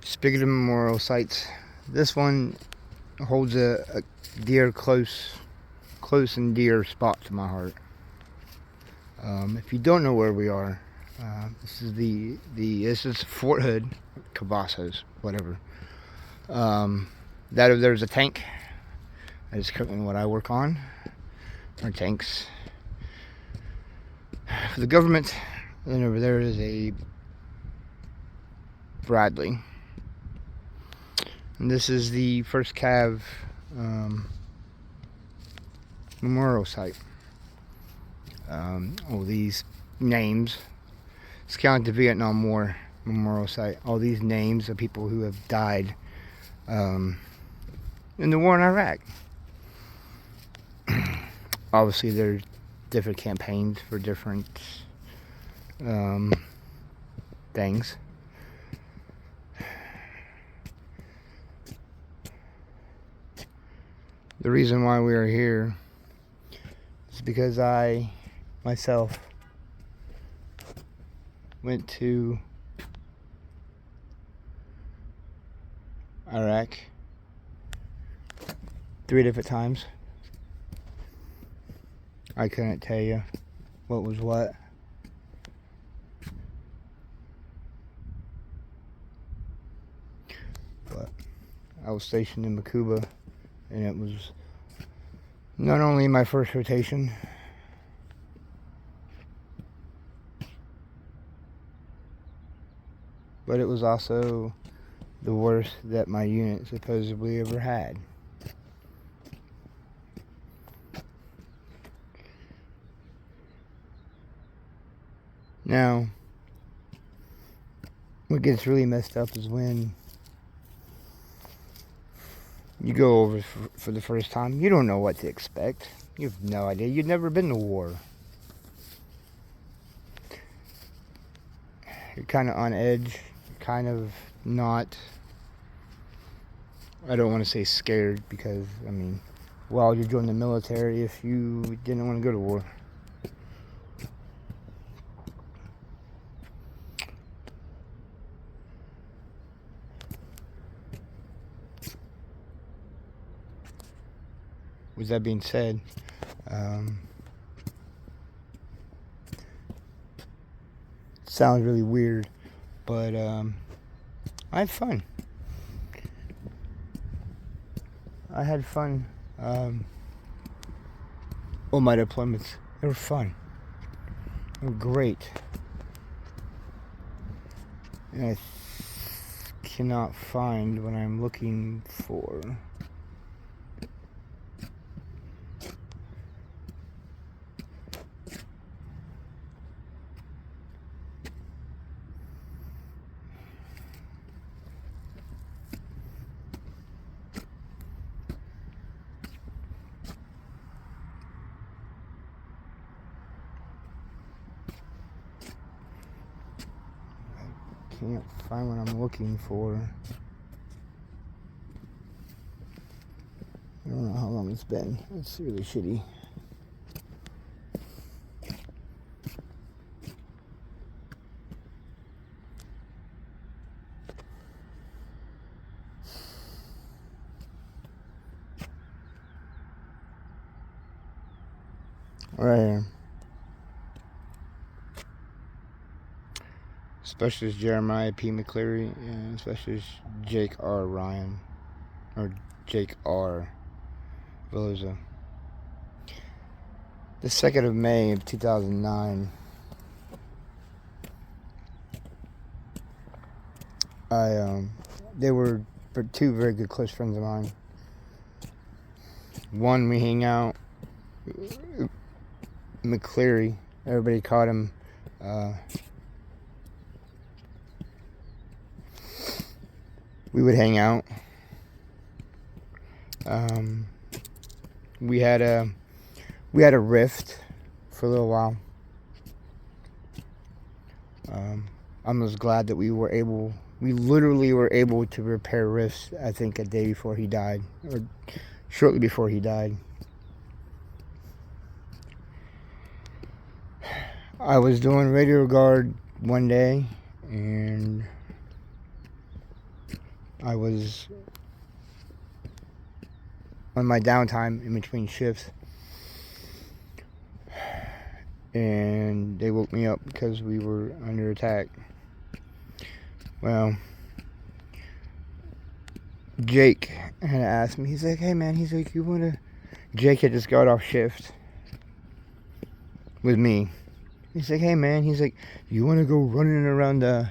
Spigot Memorial Sites. This one holds a dear, close and dear spot to my heart. If you don't know where we are, this is Fort Hood, Cavazos, whatever. There's a tank. That is currently what I work on. Our tanks for the government. And then over there is a Bradley. And this is the First Cav Memorial Site. All these names. It's kind of like the Vietnam War Memorial Site. All these names of people who have died in the war in Iraq. Obviously, there's different campaigns for different things. The reason why we are here is because I myself went to Iraq 3 different times. I couldn't tell you what was what. But I was stationed in Makuba, and it was not only my first rotation, but it was also the worst that my unit supposedly ever had. Now, what gets really messed up is when you go over for the first time, you don't know what to expect. You have no idea. You've never been to war. You're kind of on edge, kind of not, I don't want to say scared, because, I mean, well, you joined the military if you didn't want to go to war. With that being said, sounds really weird, but I had fun. I had fun. All my deployments, they were fun. They were great. And I cannot find what I'm looking for. Can't find what I'm looking for. I don't know how long it's been. It's really shitty. Right here. Specialist Jeremiah P. McCleary and Specialist Jake R. Ryan, or Jake R. Veloza. The 2nd of May of 2009, they were 2 very good close friends of mine. One, we hang out, McCleary, everybody called him, we would hang out. We had a rift for a little while. I'm just glad that we literally were able to repair rifts, I think, a day before he died, or shortly before he died. I was doing radio guard one day, and I was on my downtime in between shifts, and they woke me up because we were under attack. Well, Jake had asked me, he's like, hey man, he's like, you wanna... Jake had just got off shift with me. He's like, hey man, he's like, you wanna go running around the...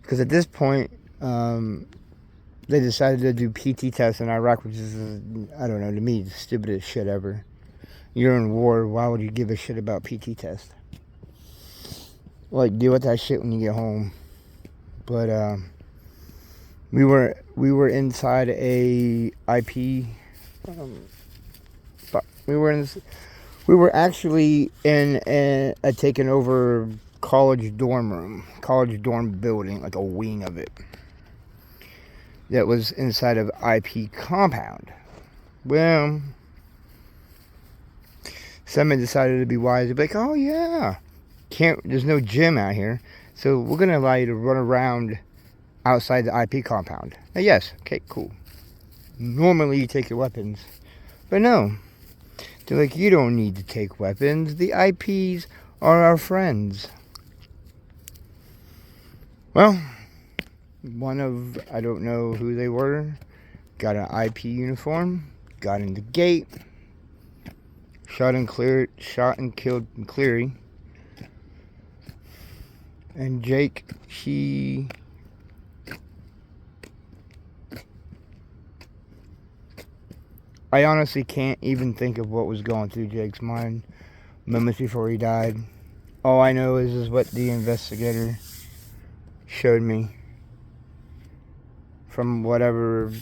Because at this point, they decided to do PT tests in Iraq, which is, I don't know, to me, the stupidest shit ever. You're in war, why would you give a shit about PT tests? Like, deal with that shit when you get home. But, we were inside a IP. We were actually in a taken over college dorm building, like a wing of it, that was inside of IP compound. Well, somebody decided to be wise to be like, oh yeah, there's no gym out here, so we're gonna allow you to run around outside the IP compound. Now, yes, okay, cool. Normally you take your weapons, but no. They're like, you don't need to take weapons. The IPs are our friends. Well, one of, I don't know who they were, got an IP uniform, got in the gate, shot and killed Cleary. And Jake, I honestly can't even think of what was going through Jake's mind moments before he died. All I know is what the investigator showed me from whatever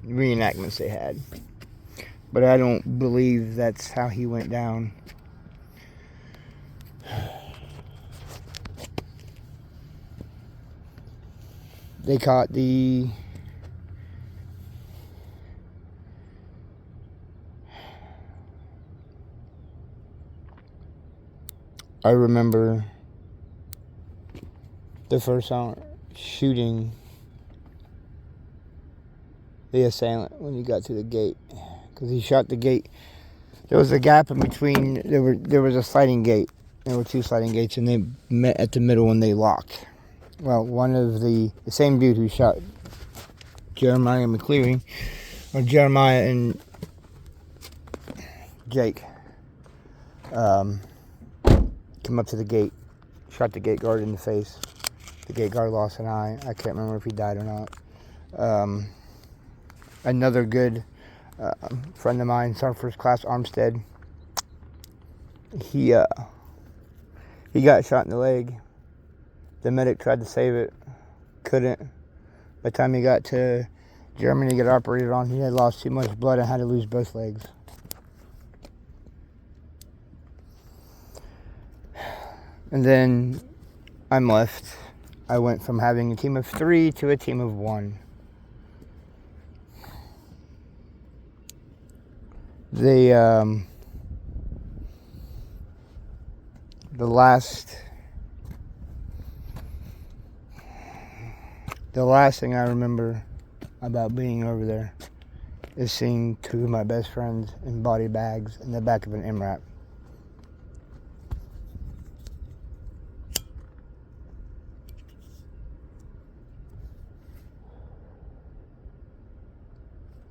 reenactments they had. But I don't believe that's how he went down. They caught the... I remember the first time shooting the assailant when he got to the gate, because he shot the gate. There was a gap in between. There was a sliding gate. There were two sliding gates, and they met at the middle and they locked. Well, one of the same dude who shot Jeremiah McCleary, or Jeremiah and Jake, came up to the gate, shot the gate guard in the face. The gate guard lost an eye. I can't remember if he died or not. Another good friend of mine, Sergeant First Class Armstead, he got shot in the leg. The medic tried to save it, couldn't. By the time he got to Germany to get operated on, he had lost too much blood and had to lose both legs. And then I'm left. I went from having a team of 3 to a team of 1. The last thing I remember about being over there is seeing 2 of my best friends in body bags in the back of an MRAP.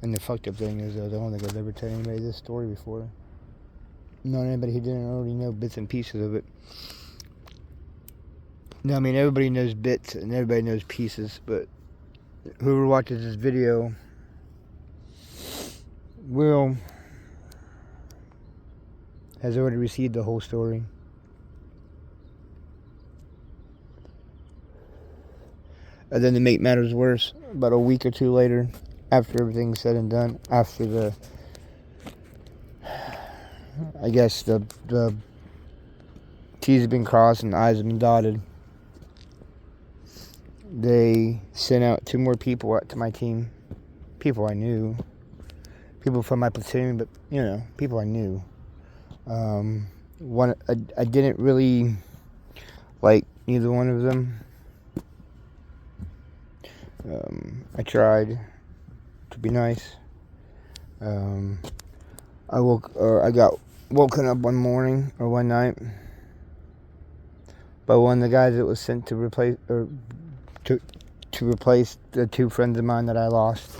And the fucked up thing is, though, I don't think I've ever told anybody this story before. Not anybody who didn't already know bits and pieces of it. No, I mean, everybody knows bits and everybody knows pieces, but whoever watches this video has already received the whole story. And then to make matters worse, about a week or 2 later, after everything's said and done, after I guess the T's have been crossed and the I's have been dotted, they sent out 2 more people out to my team. People I knew. People from my platoon, but, you know, people I knew. I didn't really like either one of them. I tried to be nice. I got woken up one morning or one night by one of the guys that was sent to replace the two friends of mine that I lost.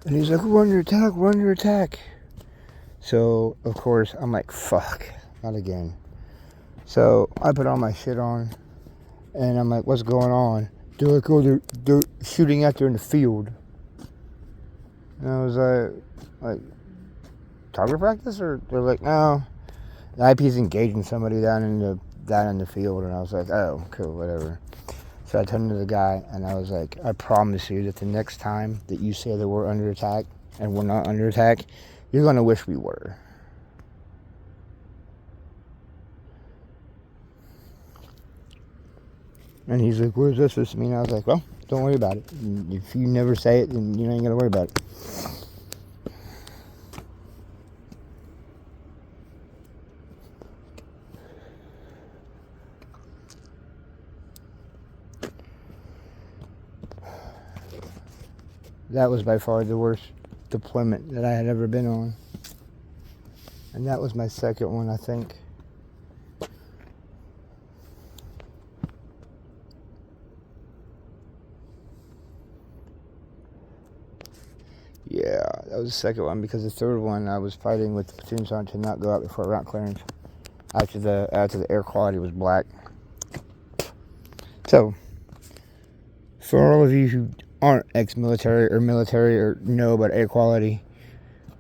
And he's like, "We're under attack, we're under attack." So of course I'm like, "Fuck, not again." So I put all my shit on, and I'm like, "What's going on?" They're like, "Oh, they're shooting out there in the field." And I was like, target practice? Or they're like, "No, the IP's engaging somebody down in the field." And I was like, "Oh, cool, whatever." So I turned to the guy and I was like, "I promise you that the next time that you say that we're under attack and we're not under attack, you're gonna wish we were." And he's like, "What is this supposed to mean?" I was like, "Well, don't worry about it. If you never say it, then you ain't gotta worry about it." That was by far the worst deployment that I had ever been on. And that was my second one, I think. Yeah, that was the second one, because the third one I was fighting with the platoon sergeant to not go out before route clearance after the air quality was black. So, for all of you who aren't ex-military or military or know about air quality,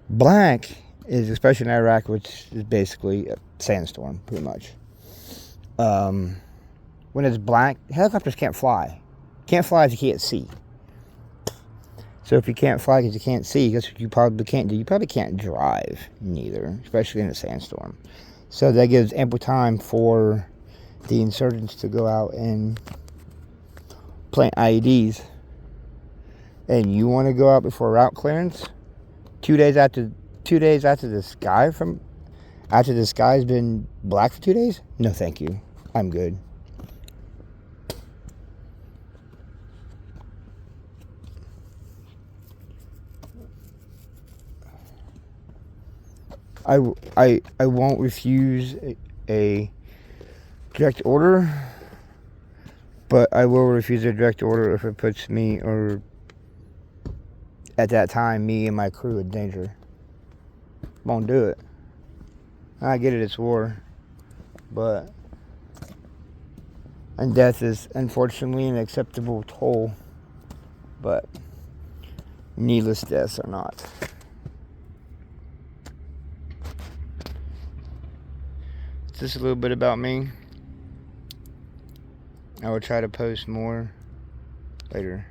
black is, especially in Iraq, which is basically a sandstorm, pretty much. When it's black, helicopters can't fly. Can't fly if you can't see. So if you can't fly because you can't see, guess what you probably can't do? You probably can't drive, neither, especially in a sandstorm. So that gives ample time for the insurgents to go out and plant IEDs. And you want to go out before route clearance? 2 days after the sky's been black for 2 days? No, thank you. I'm good. I won't refuse a direct order, but I will refuse a direct order if it puts me, or at that time, me and my crew in danger. Won't do it. I get it, it's war, and death is unfortunately an acceptable toll, but needless deaths are not. Just a little bit about me. I will try to post more later.